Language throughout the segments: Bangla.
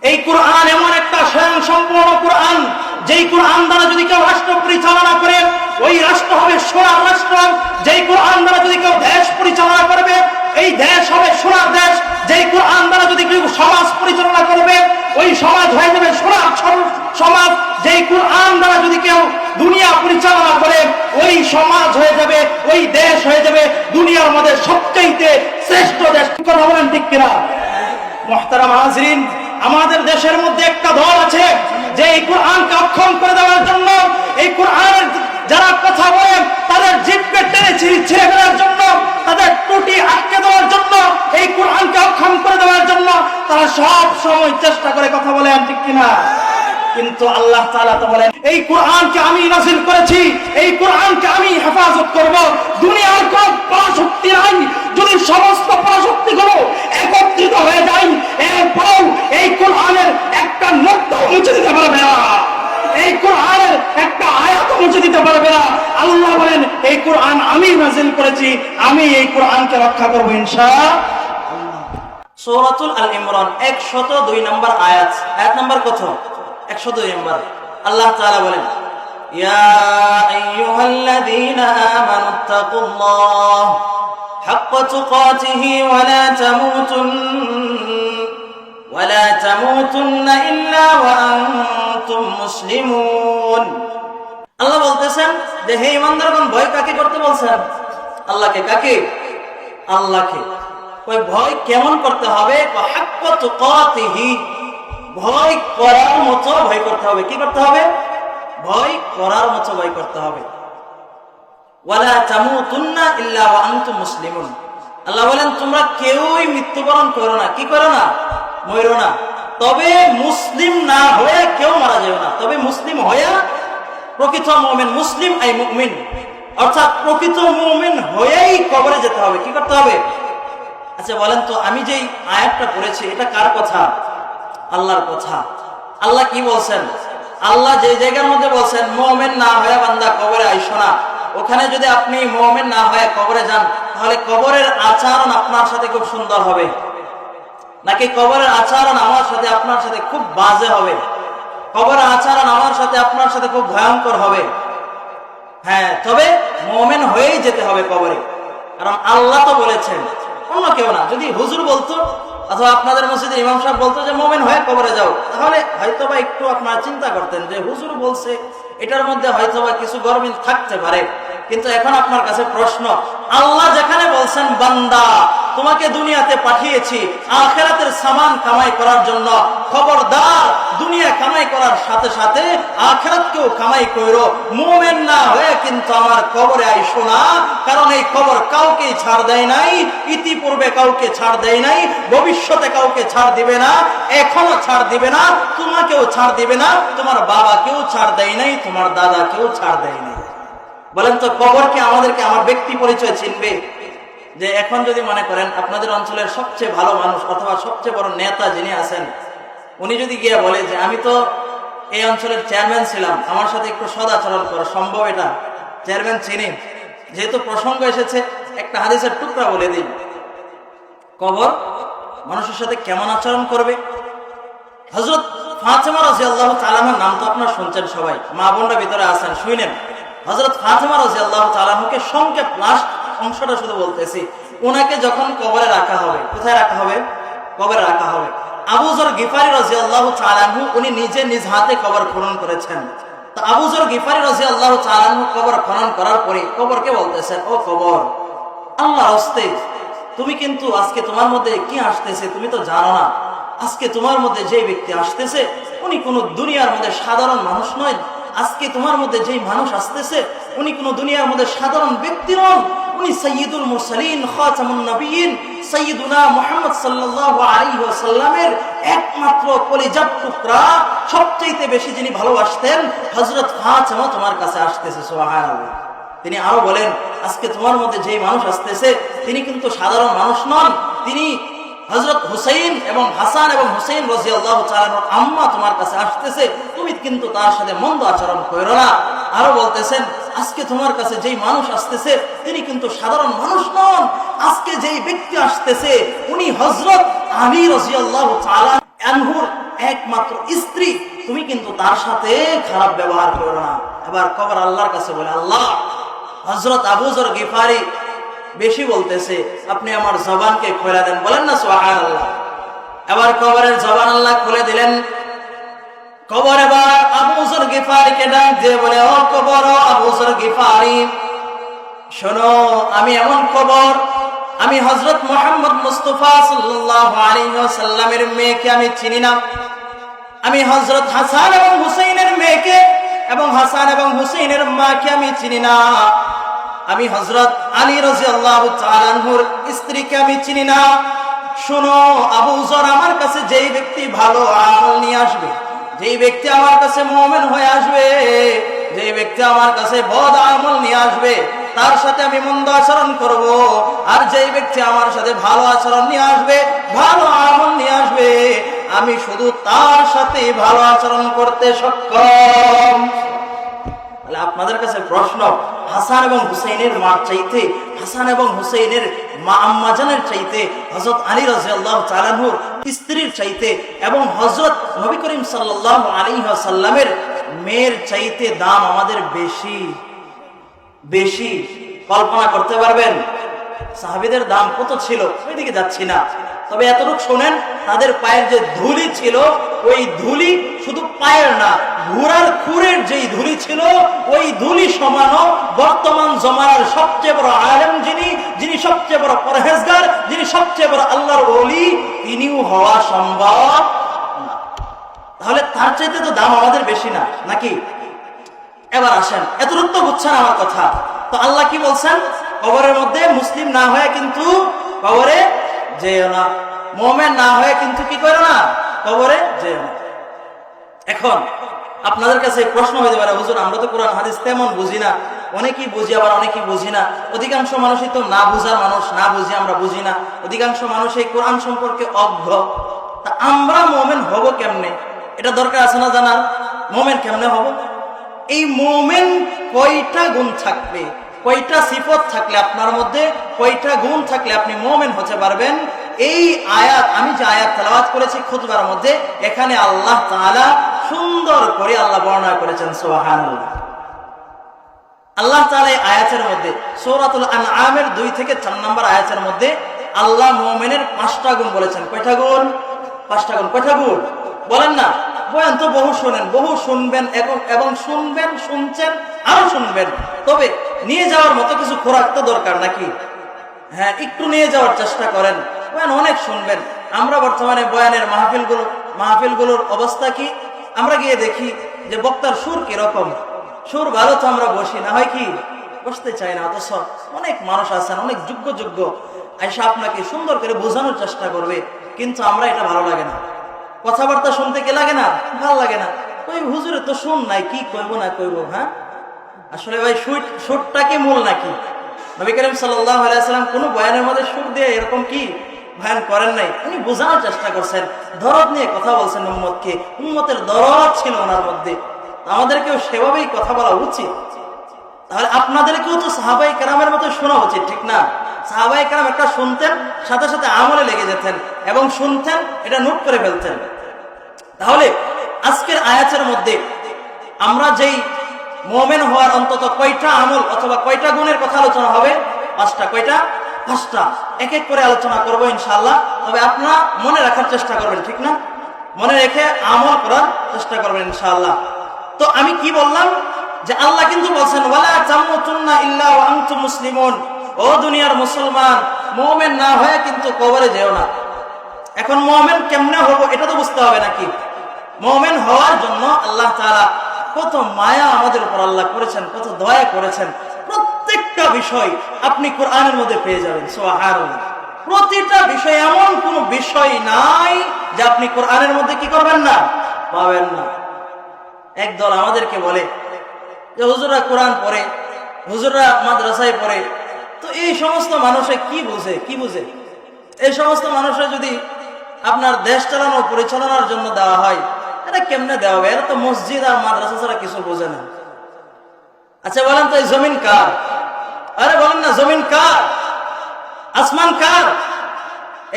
এই কোরআন এমন একটা স্বয়ং সম্পূর্ণ কোরআন, যেই কোরআন দ্বারা যদি কেউ রাষ্ট্র পরিচালনা করে ওই রাষ্ট্র হবে সোনার রাষ্ট্র। যেই কোরআন দ্বারা যদি কেউ দেশ পরিচালনা করবে এই দেশ হবে সোনার দেশ। যেই কোরআন দ্বারা যদি কেউ সমাজ পরিচালনা করবে ওই সমাজ হয়ে যাবে সোনার সমাজ। যেই কোরআন দ্বারা যদি কেউ দুনিয়া পরিচালনা করে ওই সমাজ হয়ে যাবে, ওই দেশ হয়ে যাবে দুনিয়ার মধ্যে সবচেয়ে শ্রেষ্ঠ দেশ। কথা বলেন ঠিক কিনা? মুহতারাম হাজরিন, আমাদের দেশের মধ্যে একটা দল আছে যে এই কোরআনকে অক্ষম করে দেওয়ার জন্য, এই কোরআনের যারা কথা বলেন তাদের জিভকে টেনে ছিঁড়ে ফেলার জন্য, তাদের ত্রুটি আটকে দেওয়ার জন্য, এই কোরআনকে অক্ষম করে দেওয়ার জন্য তারা সব সময় চেষ্টা করে। কথা বলেন ঠিক কিনা? কিন্তু আল্লাহ তাআলা তো বলেন এই কোরআনকে আমি নাযিল করেছি, এই কোরআনকে আমি হেফাজত করব। দুনিয়ার কোন পরাশক্তি নাই, যদি সমস্ত পরাশক্তিগুলো একত্রিত হয়ে যায় এরপরও এই কোরআনের একটা নোক্তা মুছে দিতে পারবে না, এই কোরআনের একটা আয়াত মুছে দিতে পারবে না। আল্লাহ বলেন এই কোরআন আমি নাযিল করেছি, আমি এই কোরআনকে রক্ষা করব ইনশাআল্লাহ। সূরাতুল আল ইমরান 102 নম্বর আয়াত। আয়াত নাম্বার কত? 102 নম্বর। আল্লাহ তাআলা বলেন ইয়া আইয়ুহাল্লাযীনা আমানুত্তাকুল্লাহ হাক্কা তুকাতিহি ওয়া লা তামুতুন্না ইল্লা ওয়া আনতুম মুসলিমুন। আল্লাহ বলতেছেন যে হে ঈমানদারগণ, ভয় কাকে করতে বলছেন? আল্লাহকে। কাকে? আল্লাহকে। ওই ভয় কেমন করতে হবে? হাক্কা তুকাতিহি, ভয় করার মতো ভয় করতে হবে। কি করতে হবে? ভয় করার মতো ভয় করতে হবে। ওয়ালা তামুতুন্না ইল্লা ওয়া আনতুম মুসলিমুন। আল্লাহ বলেন তোমরা কেউই মৃত্যুবরণ করো না। কি করো না? মরো না। তবে মুসলিম না হয়ে কেউ মারা যাবে না। তবে মুসলিম হয়ে প্রকৃত মুমিন, মুসলিম আই মুমিন, অর্থাৎ প্রকৃত মুমিন হয়েই কবরে যেতে হবে। কি করতে হবে? আচ্ছা বলেন তো, আমি যেই আয়াতটা পড়েছি এটা কার কথা? আল্লাহর কথা। আল্লাহ কি বলছেন? আল্লাহ যে জায়গার মধ্যে বলছেন মুমিন না হয়ে বান্দা কবরে আইসো না, ওখানে যদি আপনি মুমিন না হয়ে কবরে যান তাহলে কবরের আচরণ আপনার সাথে খুব সুন্দর হবে, নাকি কবরের আচরণ আমার সাথে আপনার সাথে খুব বাজে হবে? কবরের আচরণ আমার সাথে আপনার সাথে খুব ভয়ঙ্কর হবে। হ্যাঁ, তবে মুমিন হয়েই যেতে হবে কবরে, কারণ আল্লাহ তো বলেছেন, অন্য কেউ না। যদি হুজুর বলতো অথবা আপনাদের মসজিদের ইমাম সাহেব বলতো যে মুমিন হয়ে কবরে যাও, তাহলে হয়তোবা একটু আপনারা চিন্তা করতেন যে হুজুর বলছে, এটার মধ্যে হয়তোবা কিছু গরমিল থাকতে পারে। কিন্তু এখন আপনার কাছে প্রশ্ন, আল্লাহ যেখানে বলছেন বান্দা তোমাকে দুনিয়াতে পাঠিয়েছি আখিরাতের সামান কামাই করার জন্য, খবরদার দুনিয়া কামাই করার সাথে সাথে আখিরাতকেও কামাই করো। মুমিন না হয়ে কিন্তু আমার কবরে আইসো না, কারণ এই কবর কাউকে ছাড় দেয় নাই, ইতিপূর্বে কাউকে ছাড় দেয় নাই, ভবিষ্যতে কাউকে ছাড় দিবে না, এখনো ছাড় দিবে না, তোমাকেও ছাড় দিবে না, তোমার বাবাকেও ছাড় দেয় নাই, তোমার দাদাকেও ছাড় দেয় নাই। বলেন তো কবরকে আমাদেরকে আমার ব্যক্তি পরিচয় চিনবে? যে এখন যদি মনে করেন আপনাদের অঞ্চলের সবচেয়ে ভালো মানুষ অথবা সবচেয়ে বড় নেতা যিনি আছেন, উনি যদি গিয়ে বলে যে আমি তো এই অঞ্চলের চেয়ারম্যান ছিলাম, আমার সাথে একটু সদাচরণ করা সম্ভব? এটা চেয়ারম্যান চিনি, যেহেতু প্রসঙ্গ এসেছে একটা হাদিসের টুকরা বলে দিই। কবর মানুষের সাথে কেমন আচরণ করবে? হযরত ফাতেমা রাদিয়াল্লাহু তাআলা আনহার নাম তো আপনারা শুনছেন সবাই, মা বোনরা ভিতরে আছেন, শুনেন। হযরত ফাতেমা রাদিয়াল্লাহু তাআলা আনহাকে সংক্ষেপ লাস্ট অংশটা শুধু বলতেছি। ওনাকে যখন কবরে রাখা হবে, কোথায় রাখা হবে? কবরে রাখা হবে। আবু যর গিফারি রাদিয়াল্লাহু তাআলা আনহু উনি নিজে নিজ হাতে কবর খনন করেছেন। তো আবু যর গিফারি রাদিয়াল্লাহু তাআলা আনহু কবর খনন করার পরে কবরকে বলতেছেন, ও কবর, আল্লাহর হস্তে তুমি কিন্তু আজকে তোমার মধ্যে কি আসতেছে তুমি তো জানো না। আজকে তোমার মধ্যে যে ব্যক্তি আসতেছে উনি কোনো দুনিয়ার মধ্যে সাধারণ মানুষ নয়। আজকে তোমার মধ্যে যেই মানুষ আসতেছে উনি কোনো দুনিয়ার মধ্যে সাধারণ ব্যক্তি নন, উনি সাইয়্যিদুল মুরসালিন খাতামুন নবিয়্যিন সাইয়্যিদুনা মুহাম্মদ সাল্লাল্লাহু আলাইহি ওয়াসাল্লামের একমাত্র কলিজার টুকরা, সবচেয়ে বেশি যিনি ভালোবাসতেন হযরত ফাতেমা তোমার কাছে আসতেছে। সুবহানাল্লাহ। তিনি আরো বলেন, আজকে তোমার মধ্যে যেই মানুষ আসতেছে তিনি কিন্তু সাধারণ মানুষ নন, তিনি হযরত হুসাইন এবং হাসান এবং হুসাইন রাদিয়াল্লাহু তাআলা আম্মা তোমার কাছে আসতেছে, তুমি কিন্তু তার সাথে মন্দ আচরণ করো না। আরো বলতেছেন, আজকে তোমার কাছে যেই মানুষ আসতেছে তিনি কিন্তু সাধারণ মানুষ নন, আজকে যেই ব্যক্তি আসতেছে উনি হযরত আলী রাদিয়াল্লাহু তাআলা আনহুর একমাত্র স্ত্রী, তুমি কিন্তু তার সাথে খারাপ ব্যবহার করো না। এবার কবর আল্লাহর কাছে বলে, আল্লাহ, হযরত আবু যর গিফারি বেশি বলতেছে, আপনি আমার জবানকে খুলে দেন। বলেন না সুবহানাল্লাহ। এবার কবরের জবান আল্লাহ খুলে দিলেন। কবর এবার আবু যর গিফারিকে ডাক দিয়ে বলে, ও কবর, ও আবু যর গিফারি, শোনো, আমি এমন কবর, আমি হযরত মুহাম্মদ মুস্তাফা সাল্লাল্লাহু আলাইহি ওয়াসাল্লামের মেয়েকে আমি চিনি না। আমি হযরত হাসান এবং হুসাইনের মেয়েকে এবং হাসান এবং হুসাইনের মাকে আমি চিনি না। আমি হযরত আলী রাদিয়াল্লাহু তাআলা আনহুর স্ত্রীকে আমি চিনি না। শোনো আবু যর, আমার কাছে যেই ব্যক্তি ভালো আমল নিয়ে আসবে, যেই ব্যক্তি আমার কাছে মুমিন হয়ে আসবে, যেই ব্যক্তি আমার কাছে বদ আমল নিয়ে আসবে, তার সাথে আমি মন্দ আচরণ করব। আর যেই ব্যক্তি আমার সাথে ভালো আচরণ নিয়ে আসবে, ভালো আমল নিয়ে আসবে, আমি শুধু তার সাথে ভালো আচরণ করতে সক্ষম। তাহলে আপনাদের কাছে প্রশ্ন, হাসান এবং হুসাইনের মার চাইতে, হাসান এবং হুসাইনের মা আম্মাজানের চাইতে, হযরত আলী রাদিয়াল্লাহু তাআলা আনহুর স্ত্রীর চাইতে এবং হযরত নবী করিম সাল্লাল্লাহু আলাইহি ওয়াসাল্লামের মেয়ের চাইতে দাম আমাদের বেশি বেশি। কল্পনা করতে পারবেন সাহাবীদের দাম কত ছিল? ওইদিকে যাচ্ছি না, তবে এতটুকু শোনেন, তাদের পায়ের যে ধুলি ছিল, ওই ধুলি শুধু পায়ের না, ঘোড়ার খুরের যেই ধুলি ছিল, ওই ধুলি সমানও বর্তমান জমানার সবচেয়ে বড় আলেম যিনি সবচেয়ে বড় পরহেজগার, যিনি সবচেয়ে বড় আল্লাহর ওলি, তিনিও হওয়া সম্ভব না। তাহলে তার চাইতে তো দাম আমাদের বেশি না নাকি? এবার আসেন, এতটুকু তো বুঝছেন আমার কথা। তো আল্লাহ কি বলছেন? কবরের মধ্যে মুসলিম না হয়ে কিন্তু কবরে যেও না, মুমিন না হয়ে কিন্তু কি করো না, কবরে যেও না। এখন আপনাদের কাছে প্রশ্ন হতে পারে, হুজুর, আমরা তো কোরআন হাদিস তেমন বুঝি না। অনেকেই বুঝি, আবার অনেকেই বুঝি না। অধিকাংশ মানুষই তো না বুঝার মানুষ, না বুঝি আমরা বুঝি না। অধিকাংশ মানুষ এই কোরআন সম্পর্কে অজ্ঞ। তা আমরা মুমিন হব কেমনে? এটা দরকার আছে না জানার। মুমিন কেমনে হব? এই মুমিন কয়টা গুণ থাকবে, কয়টা সিফত থাকলে আপনার মধ্যে, কয়টা গুণ থাকলে আপনি মুমিন হতে পারবেন? এই আয়াত, আমি যে আয়াত তেলাওয়াত করেছি খুতবার মধ্যে, এখানে আল্লাহ তাআলা সুন্দর করে আল্লাহ বর্ণনা করেছেন। সুবহানাল্লাহ। আল্লাহ তাআলা এই আয়াতের মধ্যে সূরাতুল আনআমের 2 থেকে 4 নম্বর আয়াতের মধ্যে আল্লাহ মুমিনের 5টা গুণ বলেছেন। কয়টা গুণ? 5টা গুণ। কয়টা গুণ বলেন না? বয়ান তো বহু শোনেন, বহু শুনবেন এবং শুনবেন, শুনছেন, আরো শুনবেন। তবে নিয়ে যাওয়ার মতো কিছু খোরাক তো দরকার নাকি? হ্যাঁ, একটু নিয়ে যাওয়ার চেষ্টা করেন। বয়ান অনেক শুনবেন। আমরা বর্তমানে বয়ানের মাহফিলগুলোর অবস্থা কি? আমরা গিয়ে দেখি যে বক্তার সুর কিরকম। সুর ভালো তো আমরা বসি না, হয় কি বসতে চাই না। অথচ অনেক মানুষ আছেন, অনেক যোগ্য আয়সা আপনাকে সুন্দর করে বোঝানোর চেষ্টা করবে, কিন্তু আমরা এটা ভালো লাগে না। কথাবার্তা শুনতে কে লাগে না? ভালো লাগে না। ওই হুজুরে তো শুন নাই, কি কইব না কইব। হ্যাঁ, আসলে ভাই সুরটা কি মূল নাকি? নবী করিম সাল্লাল্লাহু আলাইহি ওয়াসাল্লাম কোন বয়ানের মধ্যে সুর দিয়ে এরকম কি বয়ান করেন নাই। উনি বোঝানোর চেষ্টা করছেন, দরদ নিয়ে কথা বলছেন উম্মতকে। উম্মতের দরদ ছিল ওনার মধ্যে। আমাদেরকেও সেভাবেই কথা বলা উচিত। তাহলে আপনাদেরকেও তো সাহাবায়ে কেরামের মতো শোনা উচিত, ঠিক না? সাহাবায়ে কেরাম একটা শুনতেন, সাথে সাথে আমলে লেগে যেতেন, এবং শুনতেন, এটা নোট করে ফেলতেন। তাহলে আজকের আয়াতের মধ্যে আমরা যেই মুমিন হওয়ার অন্তত কয়টা আমল অথবা কয়টা গুণের কথা আলোচনা হবে? 5টা। কয়টা? 5টা। এক এক করে আলোচনা করবো ইনশাআল্লাহ। তবে আপনারা মনে রাখার চেষ্টা করবেন, ঠিক না? মনে রেখে আমল করার চেষ্টা করবেন ইনশাআল্লাহ। তো আমি কি বললাম? যে আল্লাহ কিন্তু বলছেন, ওয়ালা তামুতুন্না ইল্লা ওয়া আনতুম মুসলিমুন। ও দুনিয়ার মুসলমান, মুমিন না হয়ে কিন্তু কবরে যেও না। এখন মুমিন কেমনে হবো এটা তো বুঝতে হবে নাকি? মুমিন হওয়ার জন্য আল্লাহ তাআলা কত মায়া আমাদের উপর আল্লাহ করেছেন, কত দয়া করেছেন। প্রত্যেকটা বিষয় আপনি কোরআনের মধ্যে পেয়ে যাবেন। সুবহানাল্লাহ। প্রতিটা বিষয়, এমন কোন বিষয় নাই যে আপনি কোরআনের মধ্যে কি করবেন না, পাবেন না। একদল আমাদেরকে বলে যে হুজুররা কোরআন পড়ে, হুজুররা মাদ্রাসায় পড়ে, তো এই সমস্ত মানুষে কি বুঝে? এই সমস্ত মানুষে যদি আপনার দেশ চালানো পরিচালনার জন্য দেওয়া হয়, এটা কেমনে দেওয়া হবে? এরা তো মসজিদ আর মাদ্রাসা ছাড়া কিছু বোঝে না। আচ্ছা বলেন তো, এই জমিন কার? আরে বলেন না, জমিন কার? আসমান কার?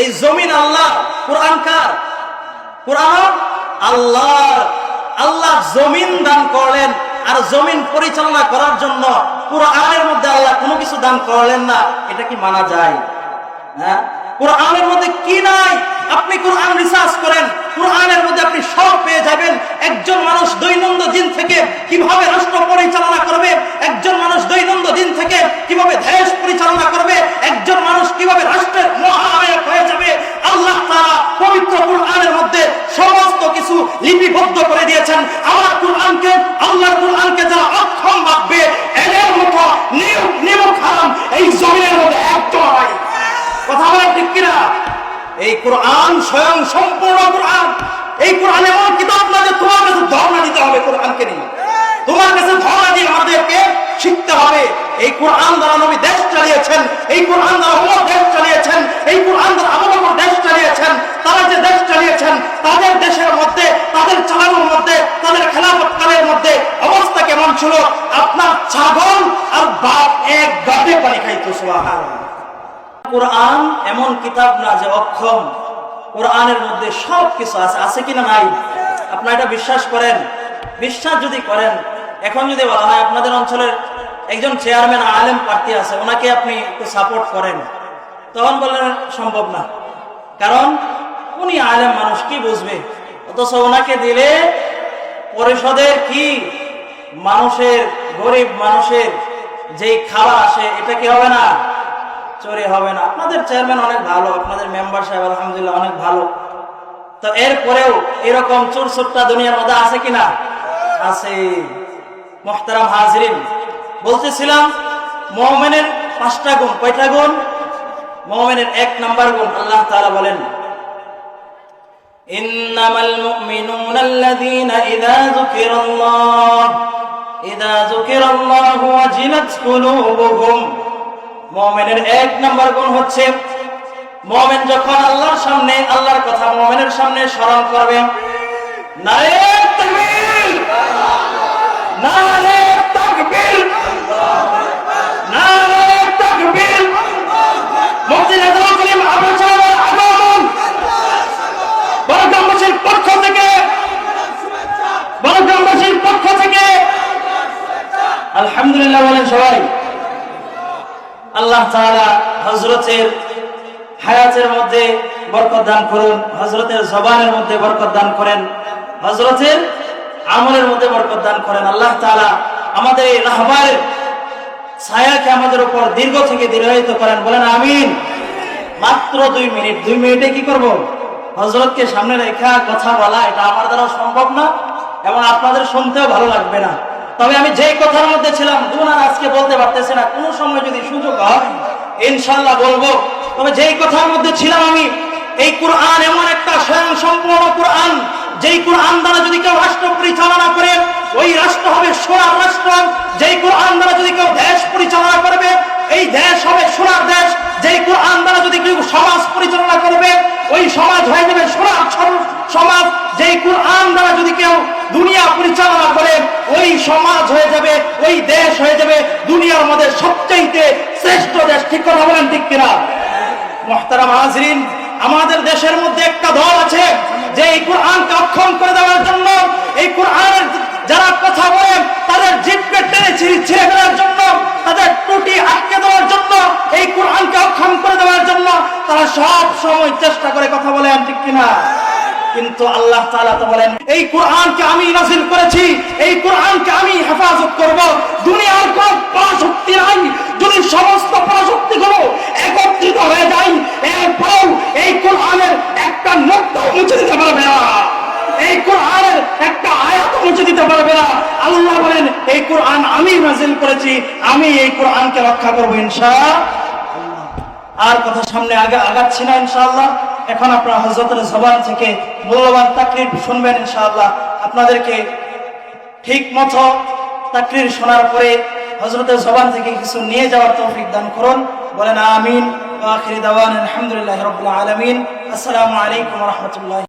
এই জমিন আল্লাহ। কোরআন কার? কোরআন আল্লাহ জমিন দান করলেন, আর জমিন পরিচালনা করার জন্য কুরআনের মধ্যে আল্লাহ কোনো কিছু দান করলেন না, এটা কি মানা যায়? হ্যাঁ, কুরআনের মধ্যে কি নাই? আপনি কুরআন রিসার্চ করেন, কুরআনের মধ্যে আপনি সব পেয়ে যাবেন। একজন মানুষ দৈনন্দিন থেকে কিভাবে রাষ্ট্র পরিচালনা করবে, একজন মানুষ দৈনন্দিন থেকে কিভাবে দেশ পরিচালনা করবে, একজন মানুষ কিভাবে রাষ্ট্রের মহানায়ক হয়ে যাবে, আল্লাহ তাআলা পবিত্র কুরআনের মধ্যে সমস্ত কিছু লিপিবদ্ধ করে দিয়েছেন। আমার কুরআনকে, আল্লাহর কুরআনকে যারা অক্ষম ভাববে, এদের মতো নিমক হারাম এই জমিনের মধ্যে একদম নাই। কথা বলেন ঠিক কিনা? এই কোরআন স্বয়ং সম্পূর্ণ কোরআন। এই কোরআন এমন কিতাব না যে তোমার কাছে ধারণা দিতে হবে কোরআনকে নিয়ে, তোমার কাছে ধারণা দিয়ে আমাদেরকে শিখতে হবে। এই কোরআন দ্বারা নবী দেশ চালিয়েছেন, এই কোরআন দ্বারা ওমর দেশ চালিয়েছেন, এই কোরআন দ্বারা আবু বকর দেশ চালিয়েছেন। তারা যে দেশ চালিয়েছেন, তাদের দেশের মধ্যে, তাদের চালানোর মধ্যে, তাদের খেলাফত কালের মধ্যে অবস্থা কেমন ছিল? আপনার ছাগল আর বাপ এক গাবে পানি খাইতো। সুবহানাল্লাহ। কোরআন এমন কিতাব না যে অক্ষম, কোরআনের মধ্যে সব কিছু আছে। আছে কিনা নাই? আপনারা এটা বিশ্বাস করেন? বিশ্বাস যদি করেন, এখন যদি বলা হয় আপনাদের অঞ্চলের একজন চেয়ারম্যান আলেম প্রার্থী আছে, ওনাকে আপনি একটু সাপোর্ট করেন, তখন বললেন সম্ভব না, কারণ উনি আলেম মানুষ, কি বুঝবে? অথচ ওনাকে দিলে পরিষদের কি মানুষের, গরিব মানুষের যেই খাবার আসে, এটা কি হবে না? চোরে হবে না। আপনাদের চেয়ারম্যান অনেক ভালো, আপনাদের মেম্বার সাহেব আলহামদুলিল্লাহ অনেক ভালো, তো এরপরেও এরকম চোর চোরটা দুনিয়ার মধ্যে আছে কিনা? আছে। মুহতারাম হাজরিন, বলতেছিলাম মুমিনের 5টা গুণ। কয়টা গুণ? মুমিনের 1 নাম্বার গুণ আল্লাহ তাআলা বলেন, ইন্নামাল মুমিনুনা আল্লাযীনা ইযা যুকিরাল্লাহু ওয়াজিলাত কুলুবুহুম। মুমিনের 1 নাম্বার গুণ হচ্ছে, মুমিন যখন আল্লাহর সামনে, আল্লাহর কথা মুমিনের সামনে স্মরণ করবে, নারে তাকবীর, নারে তাকবীর, নারে তাকবীর। মুফতি নাজমুল করিম আবু সাহেবের আগমন বড়গ্রামবাসীর পক্ষ থেকে, বড়গ্রামবাসীর পক্ষ থেকে আলহামদুলিল্লাহ বলেন সবাই। আল্লাহ তাআলা হযরতের হায়াতের মধ্যে বরকত দান করুন, হযরতের জবানের মধ্যে বরকত দান করেন, হযরতের আমলের মধ্যে বরকত দান করেন। আল্লাহ তাআলা আমাদের এই রাহবারের ছায়াকে আমাদের উপর দীর্ঘ থেকে দীর্ঘায়িত করেন, বলেন আমিন। মাত্র 2 মিনিট, 2 মিনিটে কি করব? হযরতকে সামনে রেখে কথা বলা, এটা আমার দ্বারা সম্ভব না এবং আপনাদের শুনতেও ভালো লাগবে না। তবে আমি যে কথার মধ্যে ছিলাম, দুনার আজকে বলতে পারতেছি না, কোনো সময় যদি সুযোগ হয় ইনশাআল্লাহ বলবো। তবে যেই কথার মধ্যে ছিলাম আমি, এই কোরআন এমন একটা স্বয়ং সম্পূর্ণ কোরআন, যেই কোরআন দ্বারা যদি কেউ রাষ্ট্র পরিচালনা করে, ওই রাষ্ট্র হবে সোনার রাষ্ট্র। যেই কোরআন দ্বারা যদি কেউ দেশ পরিচালনা করবে, এই দেশ হবে সোনার দেশ। যেই কোরআন দ্বারা যদি কেউ সমাজ পরিচালনা করবে, ওই সমাজ হয়ে যাবে সোনার সমাজ। যেই কোরআন দ্বারা যদি কেউ দুনিয়া পরিচালনা করে, ওই সমাজ হয়ে যাবে, ওই দেশ হয়ে যাবে দুনিয়ার মধ্যে সবচেয়ে শ্রেষ্ঠ দেশ। ঠিক কথা বলেন ঠিক কিনা? মুহতারাম হাজরিন, আমাদের দেশের মধ্যে একটা দল আছে যে এই কোরআনকে অক্ষম করে দেওয়ার জন্য, এই কোরআনের যারা কথা বলেন তাদের জিহ্বা টেনে ছিঁড়ে ফেলার জন্য, তাদের ত্রুটি আটকে দেওয়ার জন্য, এই কোরআনকে অক্ষম করে দেওয়ার জন্য তারা সব সময় চেষ্টা করে। কথা বলেন ঠিক কিনা? কিন্তু আল্লাহ তাআলা তো বলেন, এই কোরআনকে আমি নাযিল করেছি, এই কোরআনকে আমি হেফাজত করব। দুনিয়ার কোন পরাশক্তি নাই, যদি সমস্ত পরাশক্তিগুলো একত্রিত হয়ে যায়, এরপর এই কোরআনের একটা নোক্তা মুছে দিতে পারবে না, এই কোরআনের একটা আয়াত মুছে দিতে পারবে না। আল্লাহ বলেন, এই কোরআন আমি নাযিল করেছি, আমি এই কোরআনকে রক্ষা করব ইনশাআল্লাহ। আর কথা সামনে আগাচ্ছি না ইনশাআল্লাহ। এখন আপনারা হযরতের জবান থেকে মূল্যবান তাকরীর শুনবেন ইনশাআল্লাহ। আপনাদেরকে ঠিক মতো তাকরীর শোনার পরে হযরতের জবান থেকে কিছু নিয়ে যাওয়ার তৌফিক দান করুন, বলেন আমিন। ওয়া আখিরি দাওয়ানা আলহামদুলিল্লাহি রাব্বিল আলামিন। আসসালামু আলাইকুম ওয়া রাহমাতুল্লাহ।